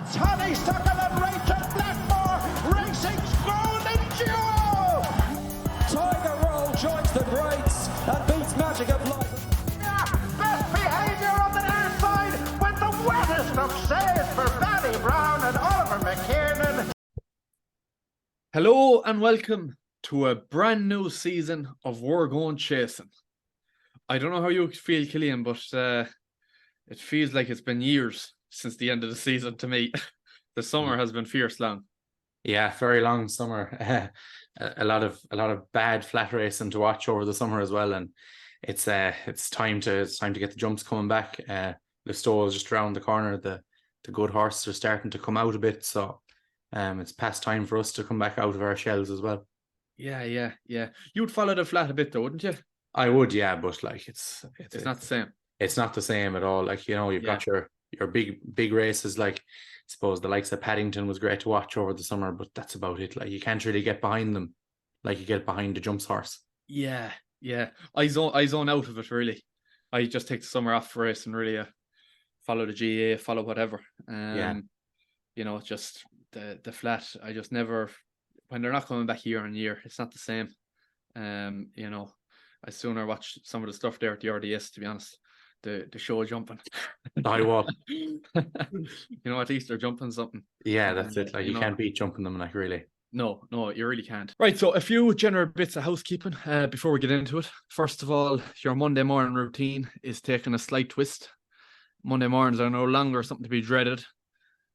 It's Honeysuckle and Rachel Blackmore, Racing's golden duo! Tiger Roll joins the Brights and beats Magic of Life. Best behaviour on the air side with the wettest of saves for Paddy Brown and Oliver McKiernan. Hello and welcome to a brand new season of We're Going Chasing. I don't know how you feel, Cillian, but it feels like it's been years since the end of the season to me. The summer has been fierce long. Yeah, very long summer. A lot of bad flat racing to watch over the summer as well, and it's time to get the jumps coming back. Listowel is just around the corner. The good horses are starting to come out a bit, so it's past time for us to come back out of our shells as well. Yeah. You'd follow the flat a bit though, wouldn't you? I would, yeah, but like it's not the same. It's not the same at all. Like, you know, you've got your big races. Like, I suppose the likes of Paddington was great to watch over the summer, but that's about it. Like, you can't really get behind them like you get behind the jumps horse. Yeah. I zone out of it really. I just take the summer off for racing really. Follow the GA, follow whatever. You know, just the flat. I just never, when they're not coming back year on year, it's not the same. You know, I sooner watch some of the stuff there at the RDS, to be honest. The show jumping. I will. You know, at least they're jumping something. Yeah, that's it. Like, you can't beat jumping them, like, really. No, you really can't. Right, so a few general bits of housekeeping before we get into it. First of all, your Monday morning routine is taking a slight twist. Monday mornings are no longer something to be dreaded.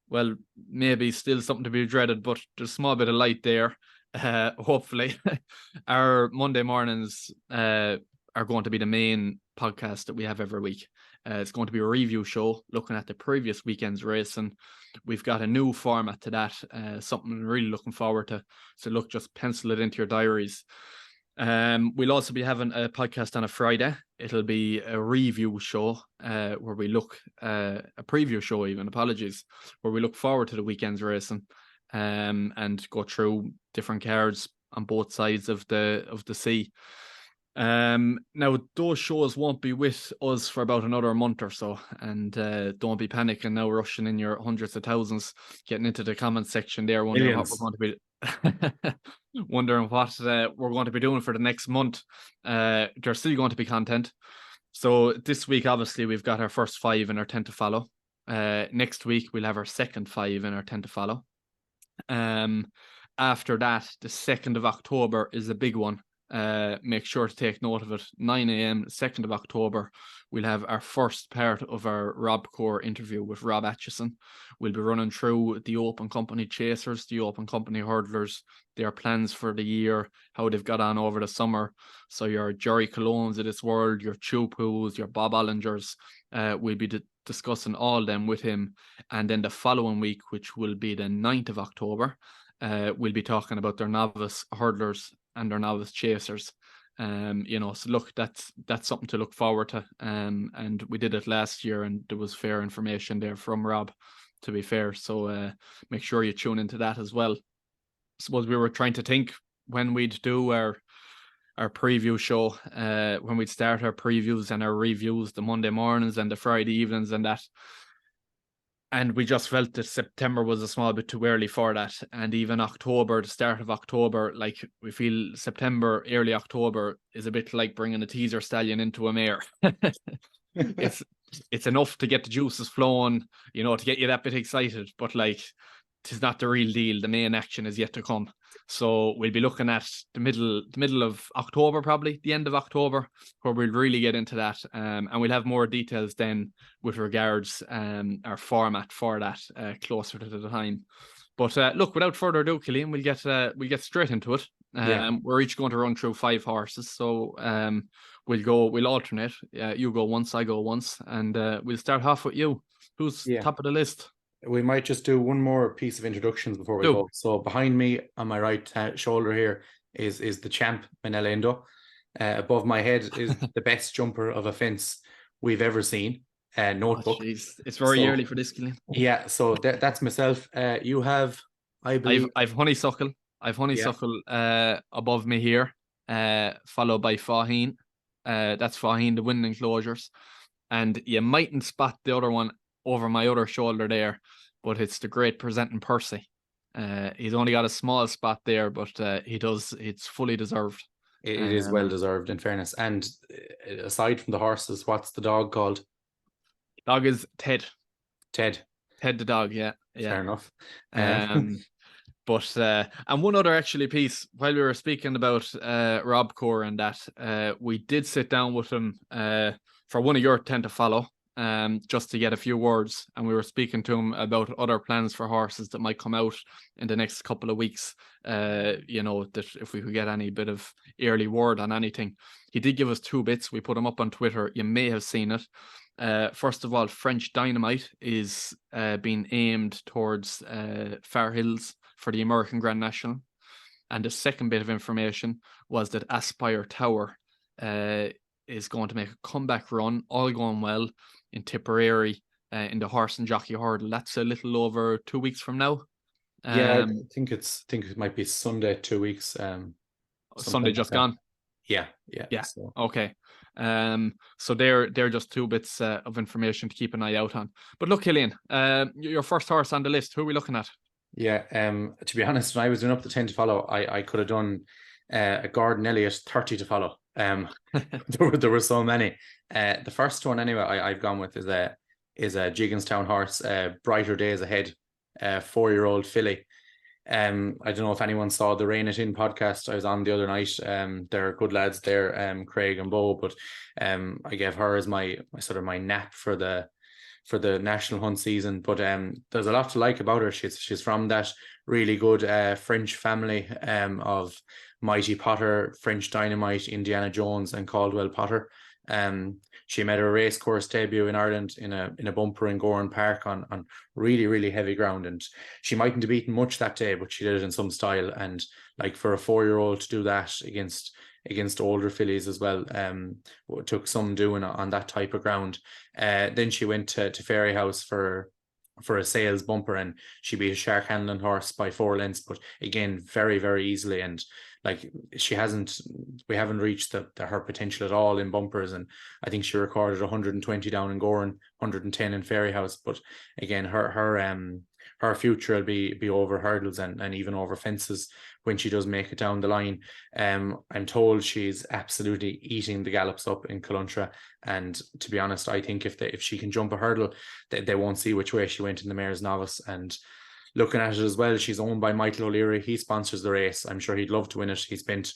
Well, maybe still something to be dreaded, but there's a small bit of light there. Hopefully. Our Monday mornings are going to be the main podcast that we have every week. It's going to be a review show looking at the previous weekend's race, and we've got a new format to that, something I'm really looking forward to. So look, just pencil it into your diaries. We'll also be having a podcast on a Friday. It'll be a review show where we look, a preview show even, apologies, where we look forward to the weekend's racing and go through different cards on both sides of the sea. Now those shows won't be with us for about another month or so, and don't be panicking now, rushing in your hundreds of thousands, getting into the comment section there, wondering what we're going to be wondering what we're going to be doing for the next month. There's still going to be content. So this week, obviously, we've got our first 5 in our 10 to follow. Next week we'll have our second 5 in our 10 to follow. After that, the 2nd of October is a big one. Make sure to take note of it. 9 a.m. 2nd of October, we'll have our first part of our Rob Core interview with Rob Atchison. We'll be running through the Open Company chasers, the Open Company hurdlers, their plans for the year, how they've got on over the summer. So your Jerry Colognes of this world, your Chupus, your Bob Ollingers, we'll be discussing all them with him. And then the following week, which will be the 9th of October, we'll be talking about their novice hurdlers and their novice chasers. You know, so look, that's something to look forward to. And we did it last year, and there was fair information there from Rob, to be fair. So make sure you tune into that as well. I suppose we were trying to think when we'd do our preview show, when we'd start our previews and our reviews, the Monday mornings and the Friday evenings and that. And we just felt that September was a small bit too early for that. And even October, the start of October, like, we feel September, early October is a bit like bringing a teaser stallion into a mare. It's enough to get the juices flowing, you know, to get you that bit excited. But like, it's not the real deal. The main action is yet to come. So we'll be looking at the middle of October, probably the end of October, where we'll really get into that. And we'll have more details then with regards our format for that closer to the time. But look, without further ado, Cillian, we'll get straight into it. We're each going to run through 5 horses. So we'll alternate. You go once, I go once, and we'll start off with you. Who's top of the list? We might just do one more piece of introductions before we go. So behind me on my right shoulder here is the champ, Manella Indo. Above my head is the best jumper of a fence we've ever seen, Notebook. It's very early for this, Cillian. Yeah, so that's myself. You have, I believe... I've Honeysuckle. Above me here, followed by Faheen. That's Faheen, the winning closures. And you mightn't spot the other one over my other shoulder there, but it's the great Presenting Percy. He's only got a small spot there, but it's fully deserved. It is well deserved, in fairness. And aside from the horses, what's the dog called? Dog is Ted. Ted the dog, yeah. Fair enough. But and one other actually piece, while we were speaking about Rob Core and that, we did sit down with him for one of your 10 to follow, just to get a few words, and we were speaking to him about other plans for horses that might come out in the next couple of weeks. That if we could get any bit of early word on anything. He did give us 2 bits. We put them up on Twitter. You may have seen it. First of all, French Dynamite is being aimed towards Far Hills for the American Grand National. And the second bit of information was that Aspire Tower is going to make a comeback run, all going well, in Tipperary in the horse and jockey hurdle. That's a little over 2 weeks from now. I think it might be Sunday, 2 weeks. Sunday just gone. Yeah. So. Okay. So they're just 2 bits of information to keep an eye out on. But look, Cillian, your first horse on the list, who are we looking at? Yeah, to be honest, when I was doing up the 10 to follow, I could have done a Gordon Elliott 30 to follow. There were so many. The first one anyway I've gone with is a Jigginstown horse, Brighter Days Ahead, 4-year-old filly. I don't know if anyone saw the Rain It In podcast I was on the other night. They're good lads there, Craig and Bo, but I gave her as my sort of my nap for the national hunt season. But there's a lot to like about her. She's from that really good French family of Mighty Potter, French Dynamite, Indiana Jones, and Caldwell Potter. She made her race course debut in Ireland in a bumper in Goran Park on really, really heavy ground, and she mightn't have beaten much that day, but she did it in some style. And like for a 4-year-old to do that against older fillies as well, took some doing on that type of ground. Then she went to Fairy House for a sales bumper, and she beat a Shark Handling horse by 4 lengths, but again very, very easily. And like we haven't reached her potential at all in bumpers, and I think she recorded 120 down in Goran, 110 in Fairy House. But again, her future will be over hurdles and even over fences when she does make it down the line. I'm told she's absolutely eating the gallops up in Culuntra, and to be honest, I think if she can jump a hurdle, they won't see which way she went in the Mayor's Novice. And looking at it as well, she's owned by Michael O'Leary. He sponsors the race. I'm sure he'd love to win it. He spent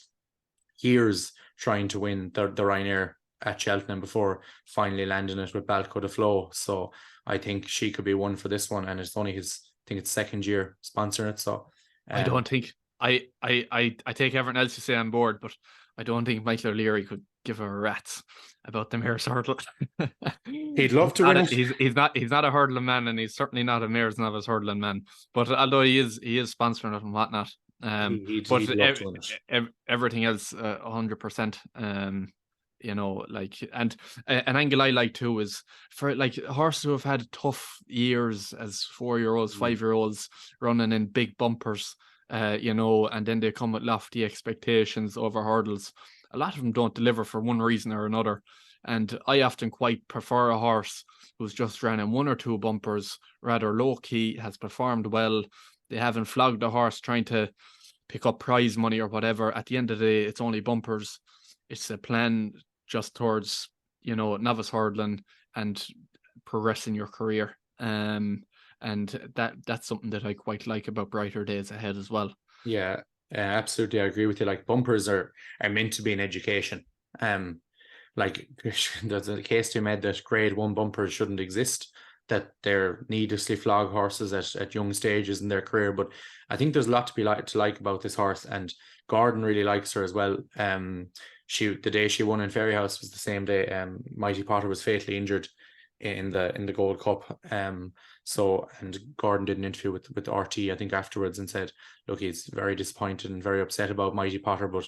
years trying to win the Ryanair at Cheltenham before finally landing it with Balco de Flo. So I think she could be one for this one, and it's only his, I think it's second year sponsoring it. So I don't think I take everything else you say on board, but I don't think Michael O'Leary could give a rat's about the Mayor's Hurdle. He'd love to win it. He's not a hurdling man, and he's certainly not a Mayor's Novice hurdling man. But although he is sponsoring it and whatnot. He'd love to win it. Everything else 100%. And an angle I like too is for like horses who have had tough years as 4-year-olds, 5-year-olds running in big bumpers, and then they come with lofty expectations over hurdles. A lot of them don't deliver for one reason or another. And I often quite prefer a horse who's just ran in 1 or 2 bumpers, rather low key, has performed well. They haven't flogged a horse trying to pick up prize money or whatever. At the end of the day, it's only bumpers. It's a plan just towards, novice hurdling and progressing your career. And that's something that I quite like about Brighter Days Ahead as well. Yeah, absolutely. I agree with you. Like bumpers are meant to be an education. Like there's a case to be made that grade 1 bumpers shouldn't exist, that they're needlessly flog horses at young stages in their career. But I think there's a lot to like about this horse, and Gordon really likes her as well. The day she won in Fairy House was the same day Mighty Potter was fatally injured in the Gold Cup. And Gordon did an interview with RT, I think, afterwards, and said, look, he's very disappointed and very upset about Mighty Potter, but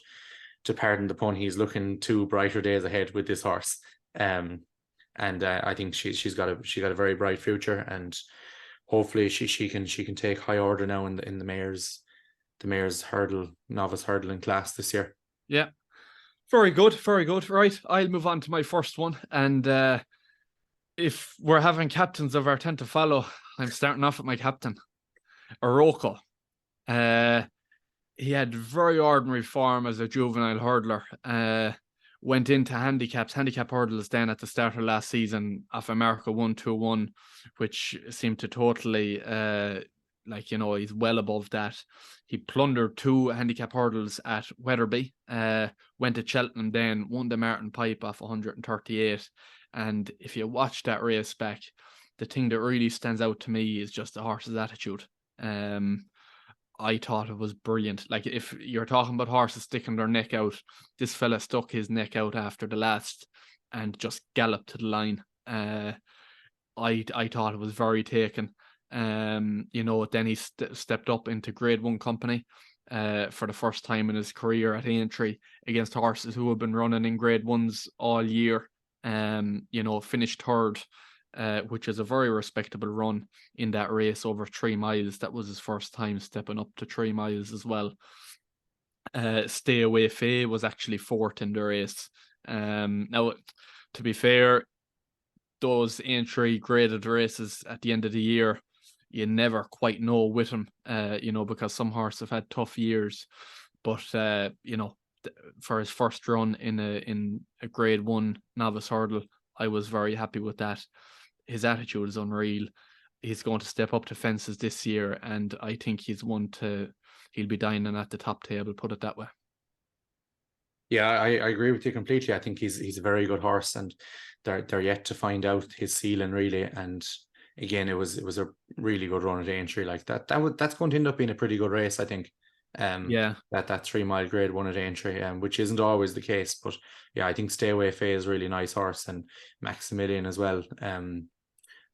to pardon the pun, he's looking to brighter days ahead with this horse. And I think she's got a very bright future, and hopefully she can take high order now in the Mayor's novice hurdling class this year. Yeah. Very good. Right, I'll move on to my first one. And if we're having captains of our 10 to follow, I'm starting off with my captain, Iroko. He had very ordinary form as a juvenile hurdler. Went into handicap hurdles then at the start of last season off America 121, which seemed to totally he's well above that. He plundered 2 handicap hurdles at Wetherby, went to Cheltenham then, won the Martin Pipe off 138. And if you watch that race back, the thing that really stands out to me is just the horse's attitude. I thought it was brilliant. Like, if you're talking about horses sticking their neck out, this fella stuck his neck out after the last and just galloped to the line. I thought it was very taken. Then he stepped up into Grade 1 company for the first time in his career at Aintree against horses who have been running in Grade 1s all year. Finished third, which is a very respectable run in that race over 3 miles. That was his first time stepping up to 3 miles as well. Stay Away Faye was actually 4th in the race. Now, to be fair, those Aintree graded races at the end of the year, you never quite know with him, because some horses have had tough years. But, for his first run in a Grade 1 novice hurdle, I was very happy with that. His attitude is unreal. He's going to step up to fences this year, and I think he'll be dining at the top table, put it that way. Yeah, I agree with you completely. I think he's a very good horse, and they're yet to find out his ceiling really. And again, it was a really good run at Aintree. Like that's going to end up being a pretty good race, I think. That 3 mile Grade 1 at Aintree, which isn't always the case, but yeah, I think Stay Away Faye is a really nice horse, and Maximilian as well.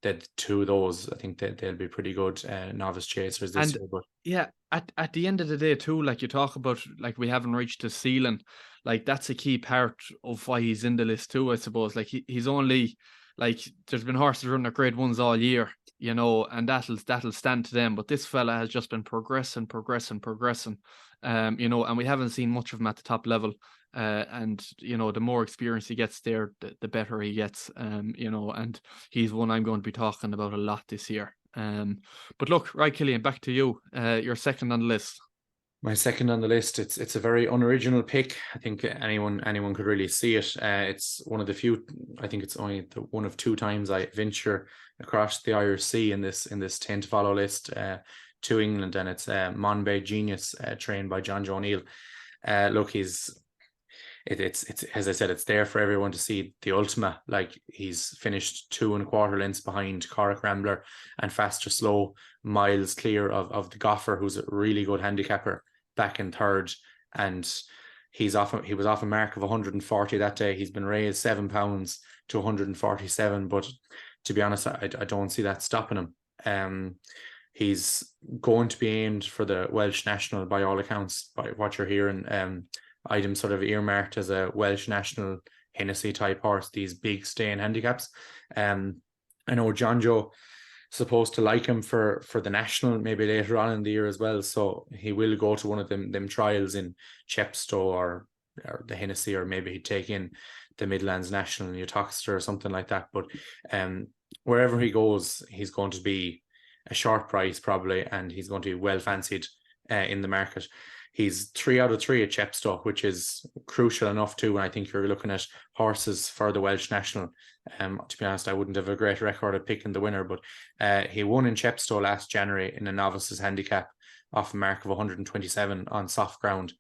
That 2 of those, I think they'll be pretty good novice chasers this year. But yeah, at the end of the day too, like you talk about, like we haven't reached his ceiling, like that's a key part of why he's in the list too, I suppose. Like he's only, like, there's been horses running at Grade 1s all year, and that'll stand to them. But this fella has just been progressing, and we haven't seen much of him at the top level. And the more experience he gets there, the better he gets. And he's one I'm going to be talking about a lot this year. But look, right, Cillian, back to you. Your second on the list. My second on the list, it's a very unoriginal pick. I think anyone could really see it. It's one of the few, I think it's only one of 2 times I venture across the Irish Sea in this 10 to follow list to England, and it's Monbeg Genius, trained by John Joe O'Neill. Look, it's as I said, it's there for everyone to see the Ultima. Like, he's finished 2 1/4 lengths behind Corach Rambler and Faster Slow, miles clear of the Goffer, who's a really good handicapper, back in 3rd. And he was off a mark of 140 that day. He's been raised 7 pounds to 147, but to be honest, I don't see that stopping him. He's going to be aimed for the Welsh National by all accounts, by what you're hearing. Item sort of earmarked as a Welsh National Hennessy type horse, these big staying handicaps. I know John Joe supposed to like him for the national maybe later on in the year as well, so he will go to one of them trials in Chepstow or the Hennessy, or maybe he'd take in the Midlands National in Uttoxeter or something like that. But wherever he goes, he's going to be a short price probably, and he's going to be well fancied in the market. He's 3 out of 3 at Chepstow, which is crucial enough too. And I think you're looking at horses for the Welsh National. To be honest, I wouldn't have a great record at picking the winner, but he won in Chepstow last January in a novice's handicap off a mark of 127 on soft ground.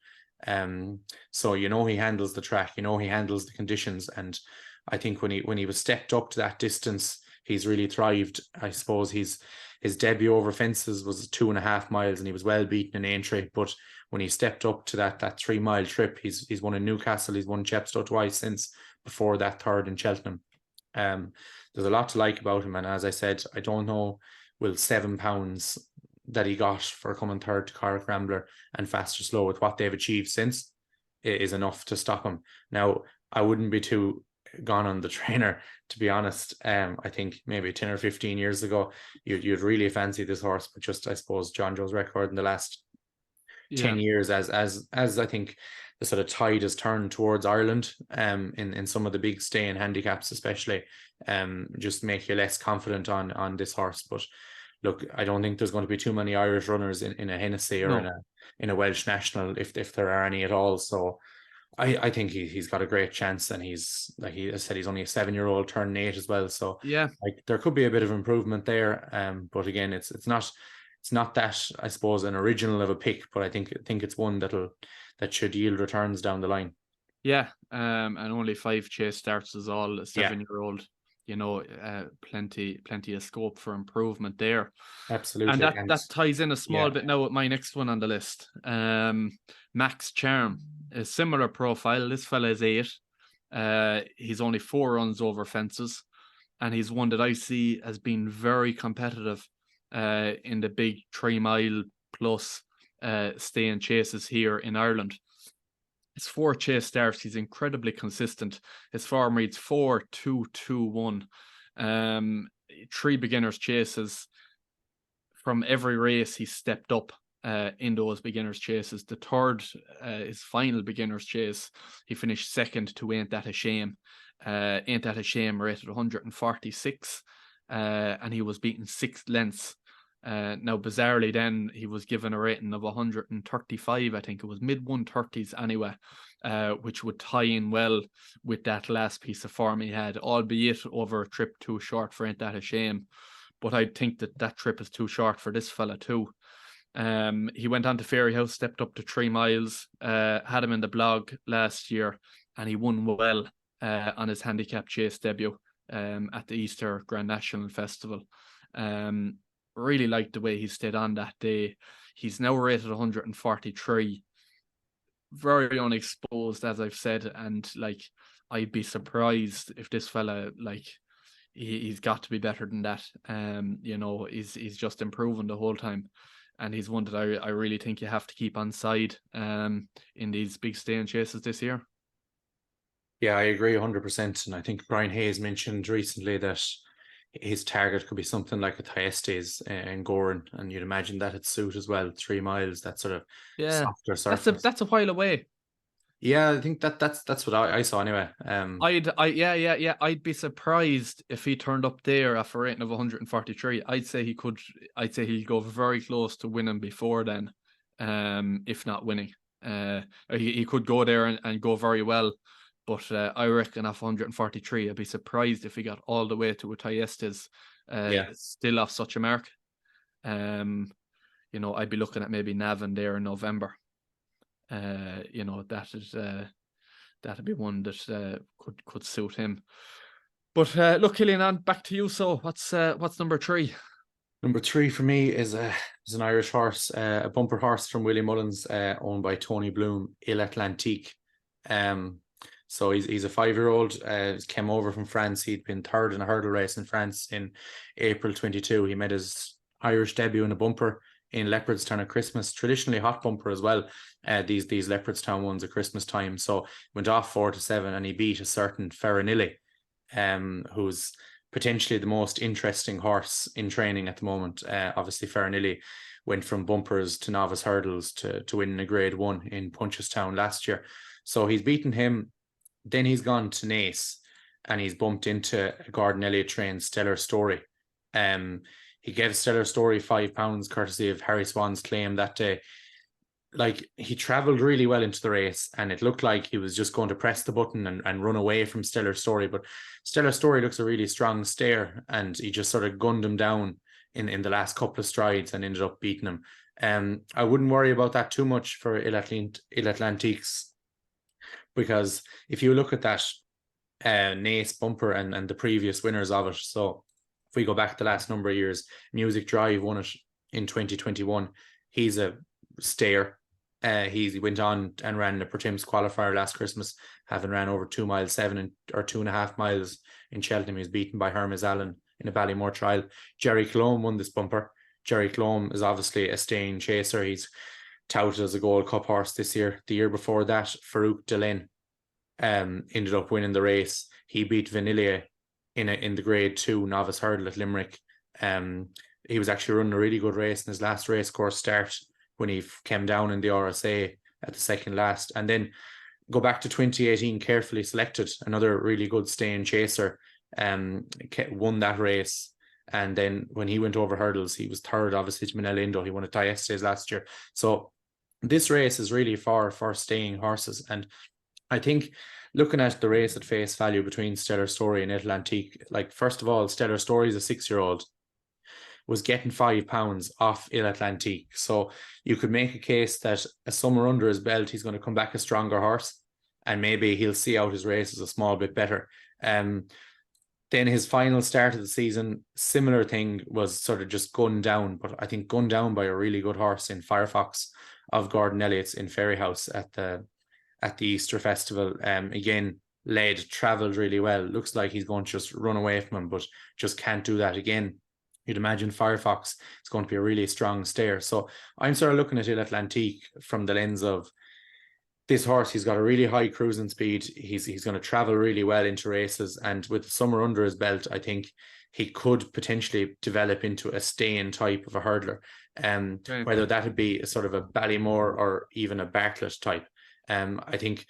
So he handles the track, he handles the conditions, and I think when he was stepped up to that distance, he's really thrived. I suppose his debut over fences was 2.5 miles, and he was well beaten in Aintree. But when he stepped up to that 3 mile trip, he's won in Newcastle, he's won Chepstow twice since, before that 3rd in Cheltenham. There's a lot to like about him, and as I said, I don't know, will 7 pounds that he got for coming 3rd to Corach Rambler and Faster Slow, with what they've achieved since, it is enough to stop him. Now, I wouldn't be too gone on the trainer, to be honest. I think maybe 10 or 15 years ago you'd really fancy this horse, but just, I suppose, John Joe's record in the last 10 years, as I think the sort of tide has turned towards Ireland in some of the big staying handicaps especially, just make you less confident on this horse. But look, I don't think there's going to be too many Irish runners in a Hennessy or No. in a Welsh national if there are any at all. So I think he's got a great chance, and he's like he said, he's only a 7-year-old turning 8 as well. So Yeah. like there could be a bit of improvement there. But again, it's not that, I suppose, an original of a pick, but I think it's one that should yield returns down the line. Yeah. And only 5 chase starts is all. A Yeah. 7-year-old, plenty of scope for improvement there. Absolutely. And that ties in a small yeah. bit now with my next one on the list. Max Charm, a similar profile. This fella is 8. He's only 4 runs over fences, and he's one that I see as being very competitive in the big 3-mile plus stay and chases here in Ireland. His 4 chase starts, he's incredibly consistent. His form reads 4-2-2-1. 3 beginners chases. From every race, he stepped up in those beginners chases. The third, his final beginners chase, he finished second to Ain't That a Shame. Ain't That a Shame rated 146, and he was beaten 6 lengths. Now, bizarrely, then he was given a rating of 135. I think it was mid 130s anyway, which would tie in well with that last piece of form he had, albeit over a trip too short for Ain't That a Shame. But I think that trip is too short for this fella too. He went on to Fairyhouse, stepped up to 3 miles, had him in the blog last year, and he won well on his handicap chase debut at the Easter Grand National Festival. Really liked the way he stayed on that day. He's now rated 143. Very unexposed, as I've said, and like I'd be surprised if this fella, like, he's got to be better than that. He's just improving the whole time, and he's one that I really think you have to keep on side in these big stay and chases this year. Yeah, I agree 100%. And I think Brian Hayes mentioned recently that his target could be something like a Thyestes in Goran, and you'd imagine that it'd suit as well. 3 miles, that sort of softer surface. That's a while away. Yeah, I think that's what I saw anyway. I'd be surprised if he turned up there after a rating of 143. I'd say he'll go very close to winning before then, if not winning. He could go there and go very well. But I reckon off 143, I'd be surprised if he got all the way to a Thyestes, still off such a mark. I'd be looking at maybe Navan there in November. That'd be one that could suit him. But look, Cillian, back to you. So what's number 3? Number 3 for me is an Irish horse, a bumper horse from Willie Mullins, owned by Tony Bloom, Atlantique. So he's a 5-year-old. He came over from France. He'd been third in a hurdle race in France in April 22. He made his Irish debut in a bumper in Leopardstown at Christmas, traditionally hot bumper as well. These Leopardstown ones at Christmas time. So went off 4-7, and he beat a certain Farinilli, who's potentially the most interesting horse in training at the moment. Obviously, Farinilli went from bumpers to novice hurdles to winning a Grade 1 in Punchestown last year. So he's beaten him. Then he's gone to Naas, and he's bumped into a Gordon Elliott trained Stellar Story. He gave Stellar Story £5 courtesy of Harry Swan's claim that day. Like, he travelled really well into the race, and it looked like he was just going to press the button and run away from Stellar Story. But Stellar Story looks a really strong stare, and he just sort of gunned him down in the last couple of strides and ended up beating him. I wouldn't worry about that too much for Atlantiques, because if you look at that Naas bumper and the previous winners of it, so if we go back the last number of years, Music Drive won it in 2021. He's a stayer. He went on and ran the Pertims qualifier last Christmas, having ran over 2 miles 7 or 2.5 miles in Cheltenham. He was beaten by Hermes Allen in a Ballymore trial. Jerry Colombe won this bumper. Jerry Colombe is obviously a staying chaser. He's touted as a Gold Cup horse this year. The year before that, Farouk Delaine ended up winning the race. He beat Vanillier in the Grade 2 novice hurdle at Limerick. He was actually running a really good race in his last race course start when he came down in the RSA at the second last. And then go back to 2018, Carefully Selected, another really good staying chaser, won that race And then when he went over hurdles, he was third, obviously, to Manel Indo. He won at Dieste's last year. So this race is really for staying horses. And I think looking at the race at face value between Stellar Story and Atlantique, like, first of all, Stellar Story is a 6-year-old, was getting £5 off Atlantique. So you could make a case that a summer under his belt, he's going to come back a stronger horse, and maybe he'll see out his races a small bit better. Then his final start of the season, similar thing, was sort of just gunned down, but I think gunned down by a really good horse in Firefox of Gordon Elliott's in Ferryhouse at the Easter Festival. Again, travelled really well. Looks like he's going to just run away from him, but just can't do that again. You'd imagine Firefox is going to be a really strong stayer. So I'm sort of looking at Atlantique from the lens of this horse. He's got a really high cruising speed. He's going to travel really well into races, and with the summer under his belt, I think he could potentially develop into a staying type of a hurdler. Whether that would be a sort of a Ballymore or even a Bartlett type. I think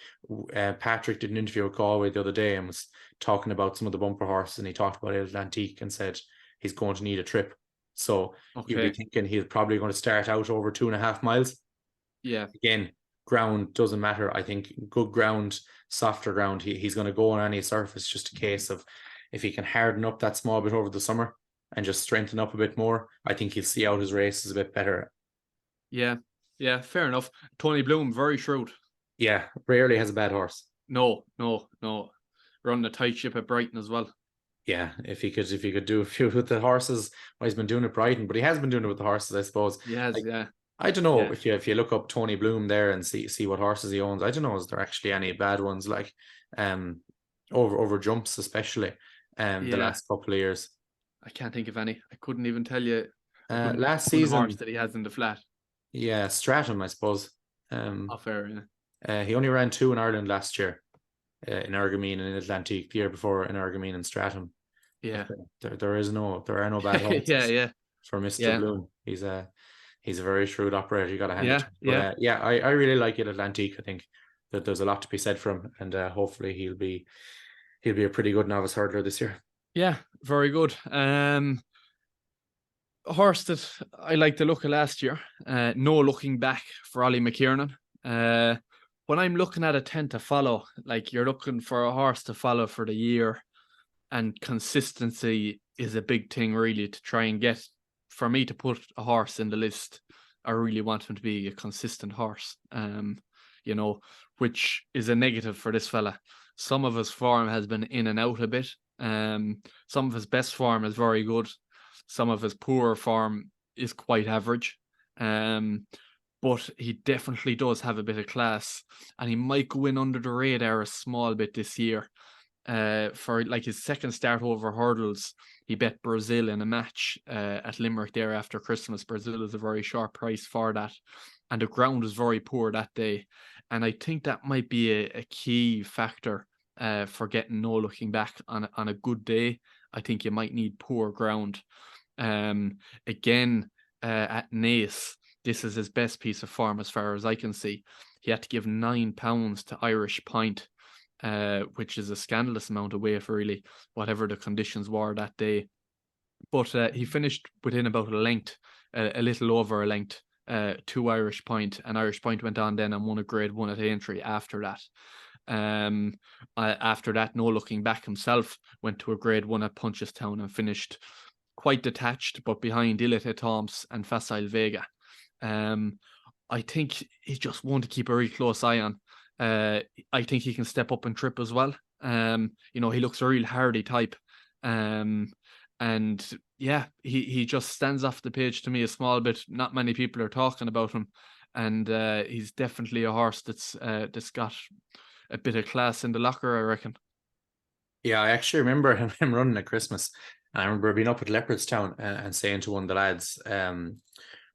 Patrick did an interview with Galway the other day and was talking about some of the bumper horses, and he talked about Atlantique and said he's going to need a trip. So you'd be thinking he's probably going to start out over 2.5 miles. Yeah. Again, ground doesn't matter. I think good ground, softer ground, he's going to go on any surface. Just a case of if he can harden up that small bit over the summer and just strengthen up a bit more, I think he'll see out his races a bit better. Yeah, fair enough. Tony Bloom, very shrewd. Yeah, rarely has a bad horse. No. Running a tight ship at Brighton as well. Yeah, if he could do a few with the horses, well, he's been doing it Brighton, but he has been doing it with the horses, I suppose. Yes, like, yeah. I don't know if you look up Tony Bloom there and see what horses he owns. I don't know, is there actually any bad ones, like over jumps especially the last couple of years? I can't think of any. I couldn't even tell you. Last season horse that he has in the flat. Yeah, Stratham, I suppose. Fair, yeah. He only ran 2 in Ireland last year, in Ergamine and in Atlantique. The year before in Ergamine and Stratham. Yeah, there are no bad horses. yeah. For Mr. Bloom, he's a very shrewd operator. You got to hand it to him. But, I really like Atlantique. I think that there's a lot to be said for him, and hopefully he'll be a pretty good novice hurdler this year. Yeah, very good. A horse that I liked the look of last year. No looking back for Ollie McKiernan. When I'm looking at a 10 to follow, like, you're looking for a horse to follow for the year, and consistency is a big thing really to try and get. For me to put a horse in the list, I really want him to be a consistent horse, which is a negative for this fella. Some of his form has been in and out a bit. Some of his best form is very good. Some of his poorer form is quite average. But he definitely does have a bit of class, and he might go in under the radar a small bit this year. For like his second start over hurdles, he bet Brazil in a match at Limerick there after Christmas. Brazil is a very sharp price for that, and the ground was very poor that day, and I think that might be a key factor for getting no looking back on a good day. I think you might need poor ground. Again, at Naas, this is his best piece of form as far as I can see. He had to give £9 to Irish Point, which is a scandalous amount of weight, really, whatever the conditions were that day. But he finished within about a length, a little over a length, to Irish Point, and Irish Point went on then and won a Grade 1 at Aintree after that. After that, no looking back himself, went to a Grade 1 at Punchestown and finished quite detached, but behind Ilite Toms and Facile Vega. I think he's just one to keep a really close eye on. I think he can step up and trip as well. He looks a real hardy type. And yeah, he just stands off the page to me a small bit. Not many people are talking about him, and he's definitely a horse that's got a bit of class in the locker, I reckon. Yeah, I actually remember him running at Christmas, and I remember being up at Leopardstown and saying to one of the lads,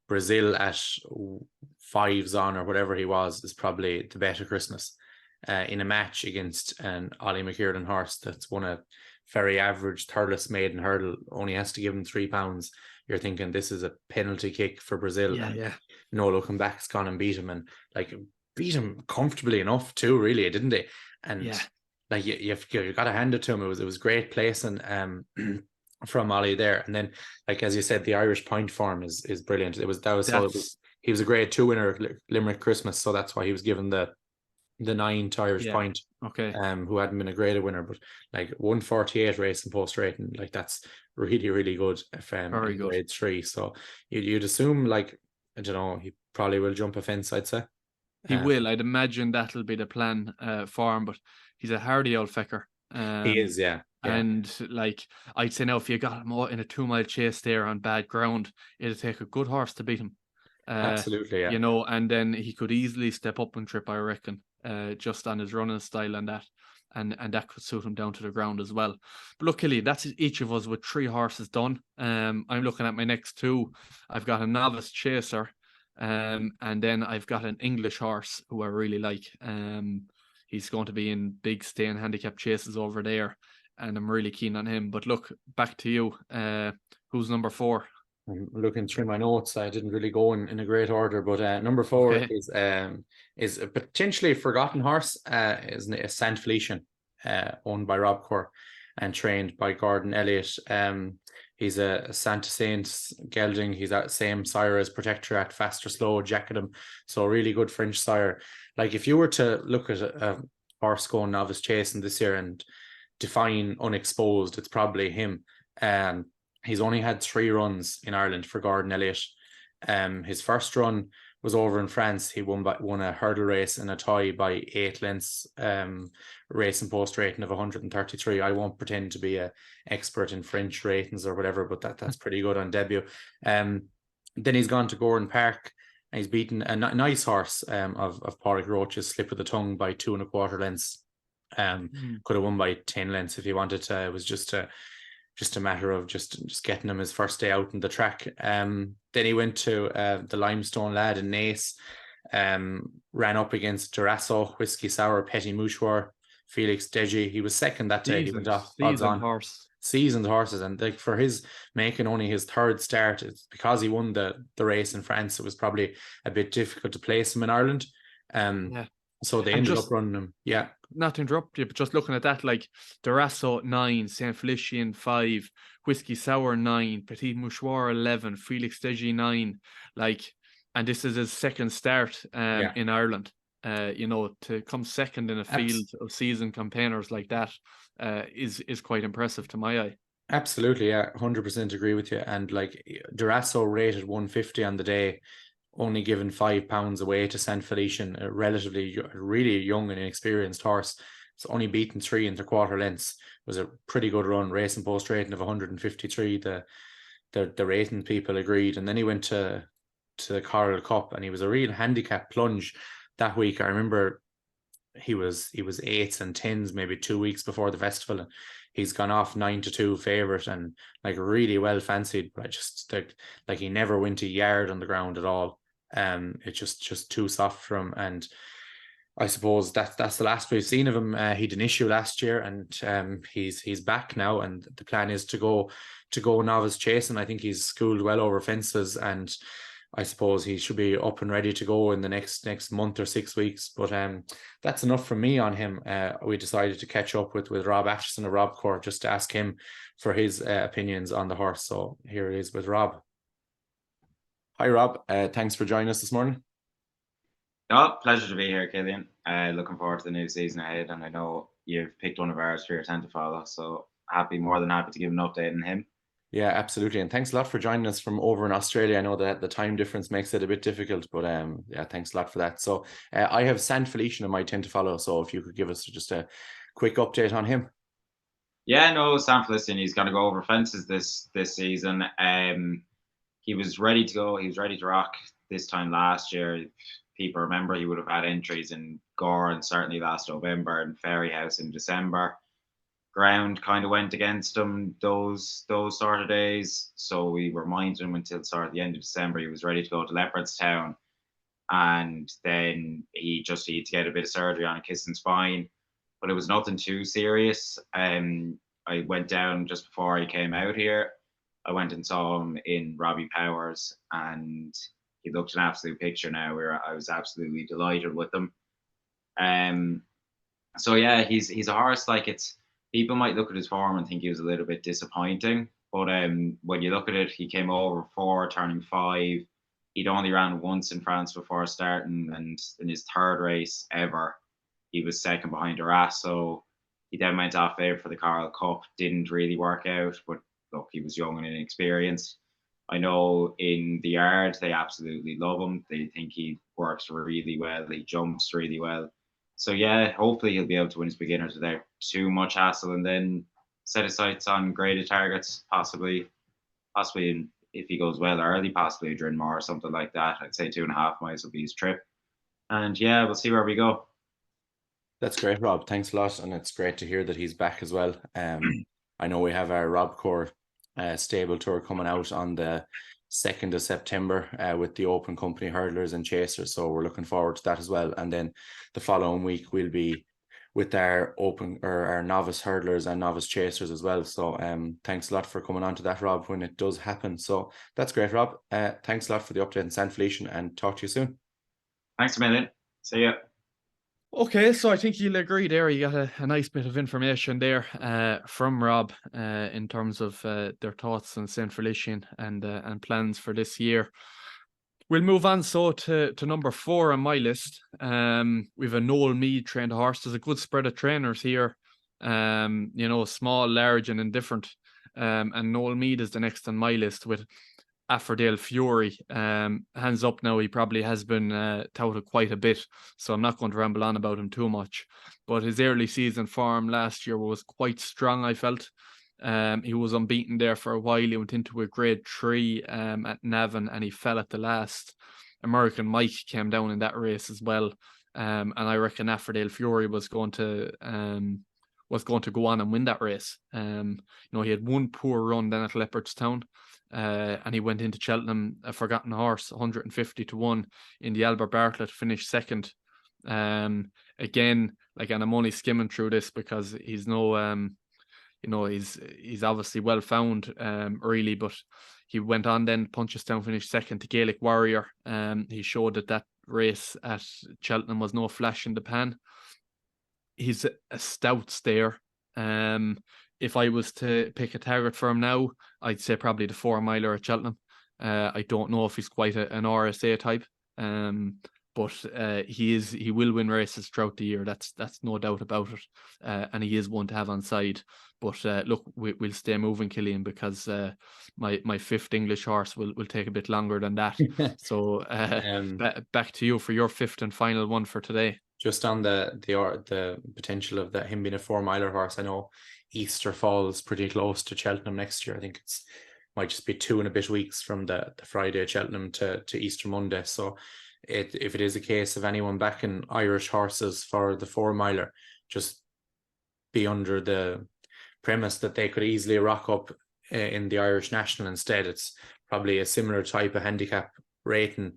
Brazil at 5s on or whatever he was is probably the better Christmas in a match against an Ollie McKiernan horse that's won a very average thirdless maiden hurdle, only has to give him £3. You're thinking this is a penalty kick for Brazil. Yeah. No looking back, it's gone and beat him, and beat him comfortably enough too, really, didn't they? And you've got to hand it to him. It was great place, and from Ollie there. And then, like as you said, the Irish point form is brilliant. He was he was a grade 2 winner at Limerick Christmas, so that's why he was given the 9 to Irish point. Okay. Who hadn't been a graded winner, but like 148 race and post rating, like that's really, really good. Very good. Grade 3. So you'd assume, like, I don't know, he probably will jump a fence, I'd say. He will. I'd imagine that'll be the plan for him, but he's a hardy old fecker. He is, yeah. And like I'd say now, if you got him in a 2-mile chase there on bad ground, it'd take a good horse to beat him. Absolutely, yeah. You know, and then he could easily step up and trip, I reckon, just on his running style and that. And that could suit him down to the ground as well. But look, Killy, that's each of us with 3 horses done. I'm looking at my next 2. I've got a novice chaser, and then I've got an English horse who I really like. He's going to be in big staying handicap chases over there, and I'm really keen on him. But look, back to you. Who's number 4? I'm looking through my notes. I didn't really go in a great order, but number 4 is a potentially forgotten horse. Is Saint Felicien, owned by Rob Corr and trained by Gordon Elliott. He's a Santa Saints gelding. He's that same sire as Protectorat, Faster Slow, Jacadam. So a really good French sire. Like if you were to look at a horse going novice chasing this year and define unexposed, it's probably him. He's only had 3 runs in Ireland for Gordon Elliott. His first run was over in France. He won a hurdle race in a tie by 8 lengths, race and post rating of 133. I won't pretend to be an expert in French ratings or whatever, but that's pretty good on debut. Then he's gone to Gordon Park and he's beaten a nice horse of Pádraig Roach's Slip of the Tongue by 2 1/4 lengths. Could have won by 10 lengths if he wanted to. It was just a matter of just getting him his first day out in the track. Then he went to the Limestone Lad in Naas, ran up against Durasso, Whiskey Sour, Petit Mouchoir, Felix Deji. He was second that day. He went off odds on. Seasoned horses, and like for his making only his 3rd start, it's because he won the race in France. It was probably a bit difficult to place him in Ireland. So they ended up running him. Yeah. Not to interrupt you, but just looking at that, like Durasso 9, Saint Felicien 5, Whiskey Sour 9, Petit Mouchoir 11, Felix Deji 9, like, and this is his 2nd start in Ireland. You know, to come second in a field of seasoned campaigners like that is quite impressive to my eye. Absolutely, yeah, 100% agree with you. And like Durasso rated 150 on the day, only given £5 away to Saint Felicien, a relatively really young and inexperienced horse. It's only beaten 3 1/4 lengths. It was a pretty good run, race and post rating of 153. The rating people agreed. And then he went to the Coral Cup and he was a real handicap plunge that week. I remember he was 8s and 10s maybe 2 weeks before the festival, and he's gone off 9-2 favourite and like really well fancied, but I just like he never went a yard on the ground at all. It's just too soft for him, and I suppose that's the last we've seen of him. He had an issue last year, and he's back now, and the plan is to go novice chasing. I think he's schooled well over fences, and I suppose he should be up and ready to go in the next month or 6 weeks. But that's enough from me on him. We decided to catch up with Rob Atchison of Rob Corr just to ask him for his opinions on the horse. So here it is with Rob. Hi, Rob. Thanks for joining us this morning. Oh, pleasure to be here, Cillian. Looking forward to the new season ahead, and I know you've picked one of ours for your 10 to follow, so more than happy to give an update on him. Yeah, absolutely. And thanks a lot for joining us from over in Australia. I know that the time difference makes it a bit difficult, but yeah, thanks a lot for that. So I have Saint Felicien in my 10 to follow, so if you could give us just a quick update on him. Yeah, no, Saint Felicien, he's going to go over fences this season. He was ready to go. He was ready to rock this time last year. People remember he would have had entries in Gore and certainly last November and Fairyhouse in December. Ground kind of went against him those sort of days, so we reminded him until sort of the end of December he was ready to go to Leopardstown, and then he had to get a bit of surgery on a kiss and spine, but it was nothing too serious. I went down just before he came out here. I went and saw him in Robbie Powers, and he looked an absolute picture now. I was absolutely delighted with him. So yeah, he's a horse, like, people might look at his form and think he was a little bit disappointing, But when you look at it, he came over 4, turning 5. He'd only ran once in France before starting, and in his 3rd race ever, he was second behind Iroko. He then went off there for the Coral Cup. Didn't really work out, but look, he was young and inexperienced. I know in the yard they absolutely love him. They think he works really well. He jumps really well. So yeah, hopefully he'll be able to win his beginners without too much hassle, and then set his sights on graded targets, possibly if he goes well early, possibly a Drinmore or something like that. I'd say 2.5 miles will be his trip. And yeah, we'll see where we go. That's great, Rob. Thanks a lot. And it's great to hear that he's back as well. I know we have our Rob Core stable tour coming out on the 2nd of September with the Open Company hurdlers and chasers. So we're looking forward to that as well. And then the following week we'll be with our open or our novice hurdlers and novice chasers as well. So thanks a lot for coming on to that, Rob, when it does happen. So that's great, Rob. Thanks a lot for the update on San Felicien, and talk to you soon. Thanks a million. See ya. Okay, so I think you'll agree there. You got a nice bit of information there from Rob in terms of their thoughts on Saint Felicien and plans for this year. We'll move on so to number 4 on my list. We've a Noel Meade trained horse. There's a good spread of trainers here, small, large, and indifferent. And Noel Meade is the next on my list with Affordale Fury. Hands up now, he probably has been touted quite a bit, so I'm not going to ramble on about him too much. But his early season form last year was quite strong, I felt. He was unbeaten there for a while. He went into a grade 3 at Navan, and he fell at the last. American Mike came down in that race as well, and I reckon Affordale Fury was going to go on and win that race. He had one poor run then at Leopardstown, and he went into Cheltenham, a forgotten horse, 150 to 1 in the Albert Bartlett, finished second. Again, and I'm only skimming through this because he's no he's obviously well found, really, but he went on then, Punchestown, finished second to Gaelic Warrior. He showed that race at Cheltenham was no flash in the pan. He's a stout stayer. If I was to pick a target for him now, I'd say probably the 4 miler at Cheltenham. I don't know if he's quite an RSA type, but he will win races throughout the year. That's no doubt about it, and he is one to have on side. But look, we'll stay moving, Cillian, because my 5th English horse will take a bit longer than that. So back to you for your 5th and final one for today. Just on the potential of him being a 4 miler horse, I know Easter falls pretty close to Cheltenham next year. I think might just be 2 and a bit weeks from the Friday at Cheltenham to Easter Monday. So if it is a case of anyone backing Irish horses for the 4 miler, just be under the premise that they could easily rock up in the Irish National instead. It's probably a similar type of handicap rating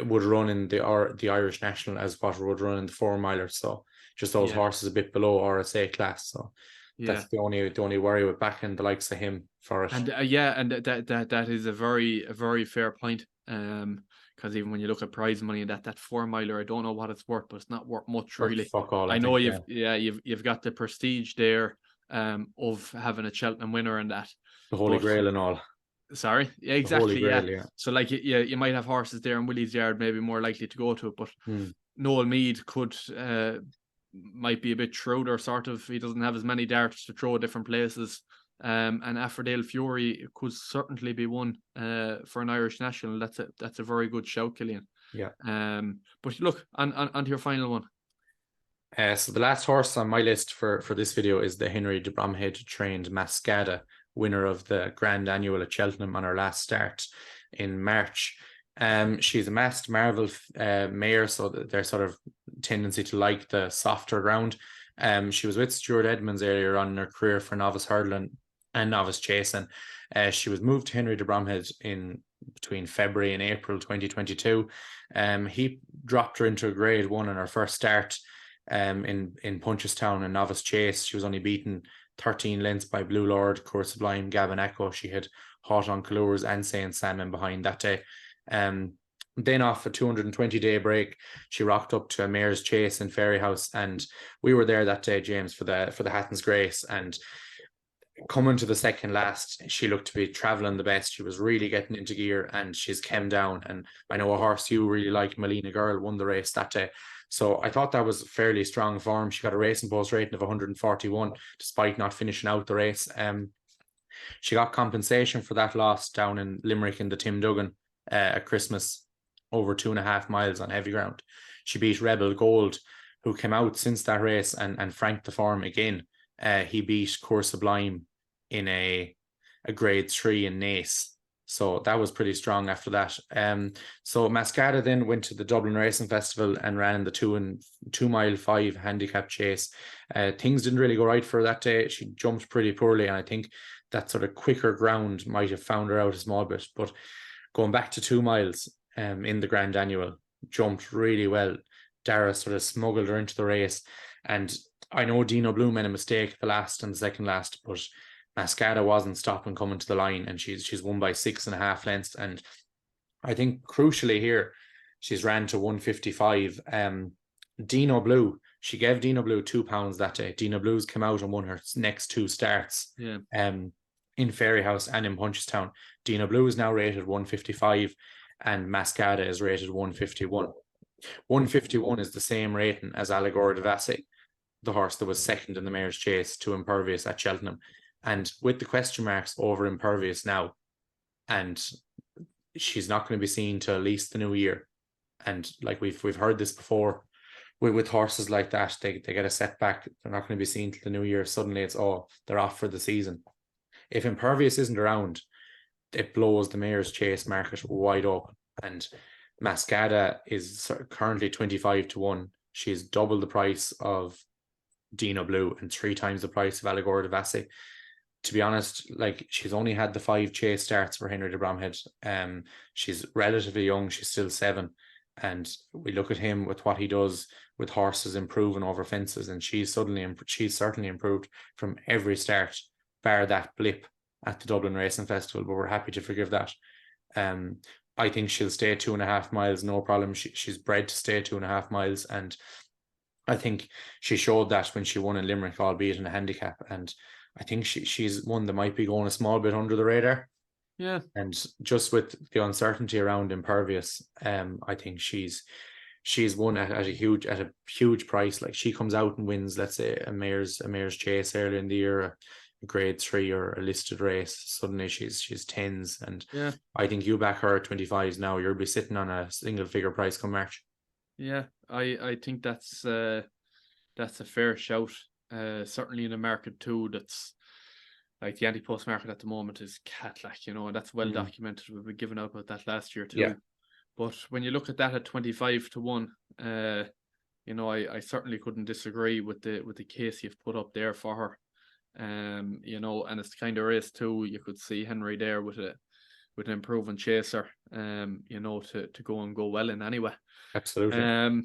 would run in the Irish National as what would run in the 4 miler. So just those horses a bit below RSA class. So that's the only worry with backing the likes of him for it. And and that is a very fair point. Because even when you look at prize money and that 4 miler, I don't know what it's worth, but it's not worth much really. Fuck all, I know you've got the prestige there of having a Cheltenham winner and that. The Holy Grail and all. Sorry, yeah, exactly. Grail, So you might have horses there in Willie's Yard, maybe more likely to go to it, but Noel Meade might be a bit shrewder, sort of. He doesn't have as many darts to throw at different places. And Affordale Fury could certainly be one for an Irish National. That's a very good shout, Cillian. Yeah. But look, on to your final one. So the last horse on my list for this video is the Henry de Bromhead trained Maskada, winner of the Grand Annual at Cheltenham on her last start in March. She's a masked marvel mare, so their sort of tendency to like the softer ground. She was with Stuart Edmonds earlier on in her career for novice hurdling and novice chasing. She was moved to Henry de Bromhead in between February and April 2022. He dropped her into a grade 1 on her first start in Punchestown and novice chase. She was only beaten 13 lengths by Blue Lord, Court Sublime, Gavin Echo. She had Hot on Colours and Saint Salmon behind that day. Then off a 220-day break, she rocked up to a mare's chase in Fairyhouse, and we were there that day, James, for the Hatton's Grace. And coming to the second last, she looked to be traveling the best. She was really getting into gear, and she's came down. And I know a horse you really like, Melina Girl, won the race that day. So I thought that was fairly strong form. She got a racing post rating of 141, despite not finishing out the race. She got compensation for that loss down in Limerick in the Tim Duggan at Christmas, over 2.5 miles on heavy ground. She beat Rebel Gold, who came out since that race and franked the form again. He beat Cour Sublime in a grade 3 in Naas. So that was pretty strong after that. So Maskada then went to the Dublin Racing Festival and ran in the 2 mile 5 handicap chase. Things didn't really go right for her that day. She jumped pretty poorly, and I think that sort of quicker ground might have found her out a small bit. But going back to 2 miles in the Grand Annual, jumped really well. Dara sort of smuggled her into the race. And I know Dino Blue made a mistake the last and the second last, but Maskada wasn't stopping coming to the line, and she's won by 6.5 lengths. And I think crucially here, she's ran to 155. Dino Blue, she gave Dino Blue £2 that day. Dino Blue's come out and won her next 2 starts. Yeah. In Fairyhouse and in Punchestown. Dino Blue is now rated 155, and Maskada is rated 151. 151 is the same rating as Allegora de Vasse, the horse that was second in the Mayor's Chase to Impervious at Cheltenham. And with the question marks over Impervious now, and she's not going to be seen till at least the new year. And like we've heard this before, with horses like that, they get a setback. They're not going to be seen till the new year. Suddenly it's, they're off for the season. If Impervious isn't around, it blows the Mayor's Chase market wide open. And Maskada is currently 25 to 1. She's double the price of Dino Blue and 3 times the price of Allegora de Vasse. To be honest, like, she's only had the 5 chase starts for Henry de Bromhead. She's relatively young. She's still 7. And we look at him with what he does with horses improving over fences, and she's certainly improved from every start, bar that blip at the Dublin Racing Festival, but we're happy to forgive that. I think she'll stay 2.5 miles, no problem. She's bred to stay 2.5 miles, and I think she showed that when she won in Limerick, albeit in a handicap. And I think she's one that might be going a small bit under the radar. Yeah. And just with the uncertainty around Impervious, I think she's won at a huge price. Like, she comes out and wins, let's say, a mayor's chase earlier in the year, a grade 3 or a listed race. Suddenly she's tens, and yeah, I think you back her at 25s now, you'll be sitting on a single figure price come March. Yeah, I think that's a fair shout. Certainly in a market too that's like the anti-post market at the moment is cat-like, and that's well documented. We've been giving out about that last year too. Yeah. But when you look at that at 25 to 1, I certainly couldn't disagree with the case you've put up there for her. And it's the kind of race too, you could see Henry there with an improving chaser, to go well in anyway. Absolutely.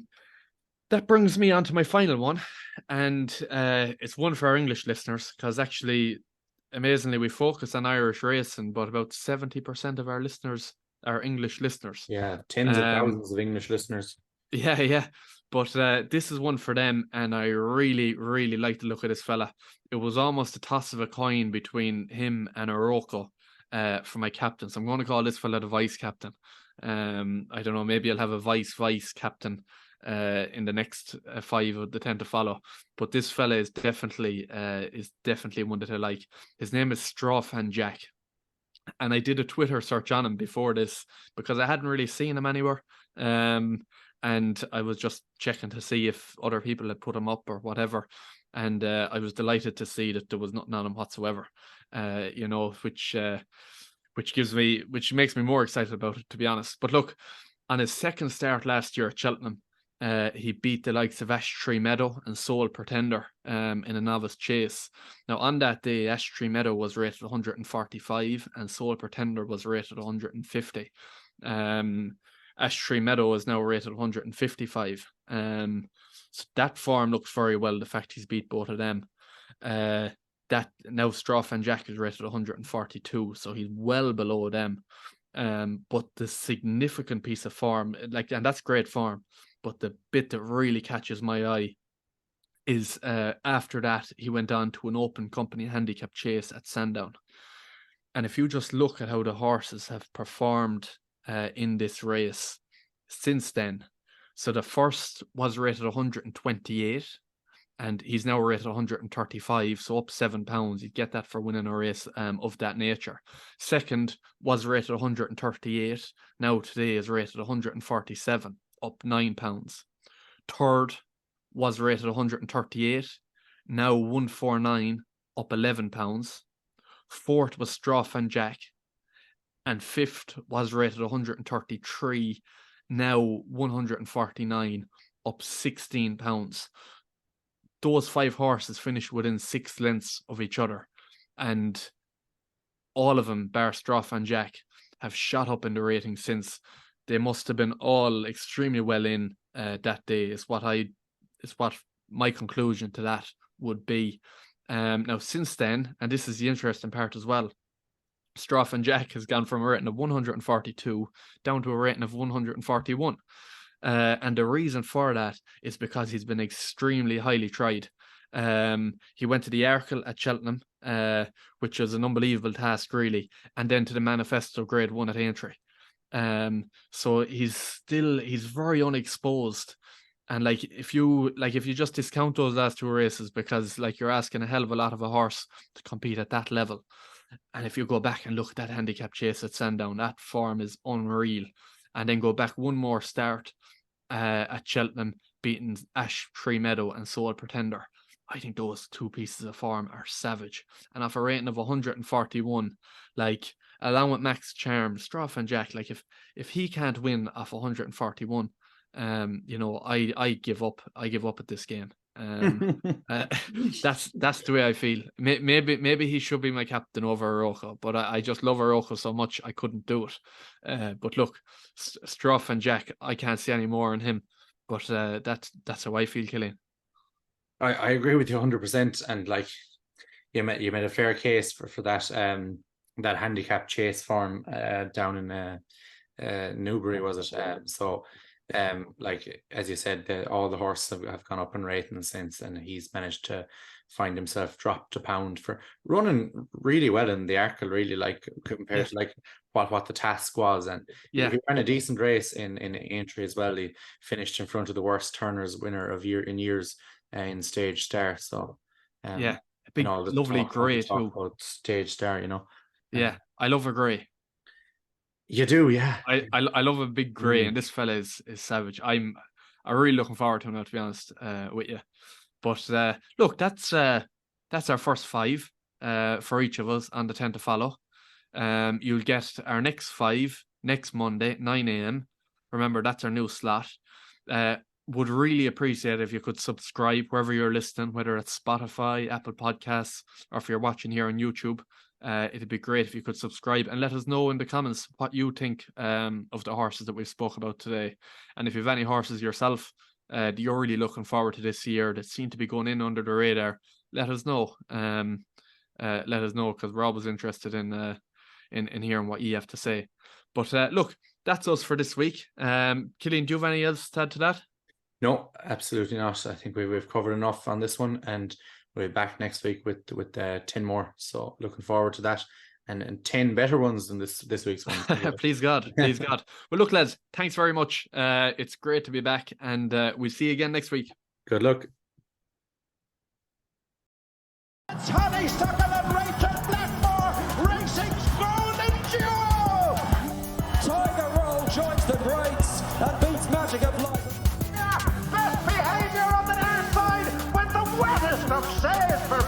That brings me on to my final one, and it's one for our English listeners, because actually, amazingly, we focus on Irish racing, but about 70% of our listeners are English listeners. Yeah, tens of thousands of English listeners. Yeah. But this is one for them, and I really, really like the look of this fella. It was almost a toss of a coin between him and Iroko for my captain. So I'm going to call this fella the vice captain. I don't know, maybe I'll have a vice captain in the next 5 of the 10 to follow. But this fella is definitely one that I like. His name is Strawfan Jack. And I did a Twitter search on him before this because I hadn't really seen him anywhere. And I was just checking to see if other people had put him up or whatever. And I was delighted to see that there was nothing on him whatsoever, which makes me more excited about it, to be honest. But look, on his second start last year at Cheltenham, he beat the likes of Ash Tree Meadow and Soul Pretender in a novice chase. Now, on that day, Ash Tree Meadow was rated 145 and Soul Pretender was rated 150. Ash Tree Meadow is now rated 155. So that form looks very well, the fact he's beat both of them. That now Strawfan Jack is rated 142, so he's well below them. But the significant piece of form, and that's great form, but the bit that really catches my eye is after that, he went on to an open company handicap chase at Sandown. And if you just look at how the horses have performed in this race since then, so the first was rated 128, and he's now rated 135, so up £7. You'd get that for winning a race of that nature. Second was rated 138, now today is rated 147, up £9. Third was rated 138, now 149, up £11. Fourth was Stroff and Jack, and fifth was rated 133, now 149, up £16. Those 5 horses finished within 6 lengths of each other, and all of them, bar Stroff and Jack, have shot up in the rating since. They must have been all extremely well in that day. Is what my conclusion to that would be. Now since then, and this is the interesting part as well, Stroff and Jack has gone from a rating of 142 down to a rating of 141. And the reason for that is because he's been extremely highly tried. He went to the Arkle at Cheltenham, which was an unbelievable task, really, and then to the Manifesto Grade 1 at Aintree. So he's very unexposed. And if you just discount those last 2 races, because you're asking a hell of a lot of a horse to compete at that level. And if you go back and look at that handicap chase at Sandown, that form is unreal. And then go back one more start at Cheltenham, beating Ash Tree Meadow and Soul Pretender. I think those 2 pieces of form are savage. And off a rating of 141, along with Max Charm, Stroff and Jack, if he can't win off 141, I give up. I give up at this game. That's the way I feel. Maybe he should be my captain over Iroko, but I just love Iroko so much I couldn't do it. But look, Stroff and Jack, I can't see any more in him. But that's how I feel, Cillian. I agree with you 100%, and you made a fair case for that that handicap chase form down in Newbury, was it? So. As you said, all the horses have gone up in rating since, and he's managed to find himself dropped a pound for running really well in the Arkle, really, compared to what the task was. And he ran a decent race in Aintree as well. He finished in front of the worst Turner's winner of years in Stage Star. So a big lovely grey too. Stage Star, Yeah, I love a grey. You do, yeah. I love a big grey, and this fella is savage. I'm really looking forward to him now, to be honest with you. But look, that's our first 5 for each of us on the 10 to follow. You'll get our next 5 next Monday, 9 a.m. Remember, that's our new slot. Would really appreciate if you could subscribe wherever you're listening, whether it's Spotify, Apple Podcasts, or if you're watching here on YouTube. It'd be great if you could subscribe and let us know in the comments what you think of the horses that we've spoke about today. And if you have any horses yourself that you're really looking forward to this year that seem to be going in under the radar, let us know. Let us know, because we're always interested in hearing what you have to say. But look, that's us for this week. Cillian, do you have any else to add to that? No, absolutely not. I think we've covered enough on this one, and we'll be back next week with 10 more. So looking forward to that, and 10 better ones than this week's one. Please God. Well, look, lads, thanks very much. It's great to be back, and we'll see you again next week. Good luck. It's Honeysuckle and Rachel Blackmore, Racing's Golden Jewel! Tiger Roll joins the greats and beats Magic of Life. Best behavior on the dance side with the wettest of saves for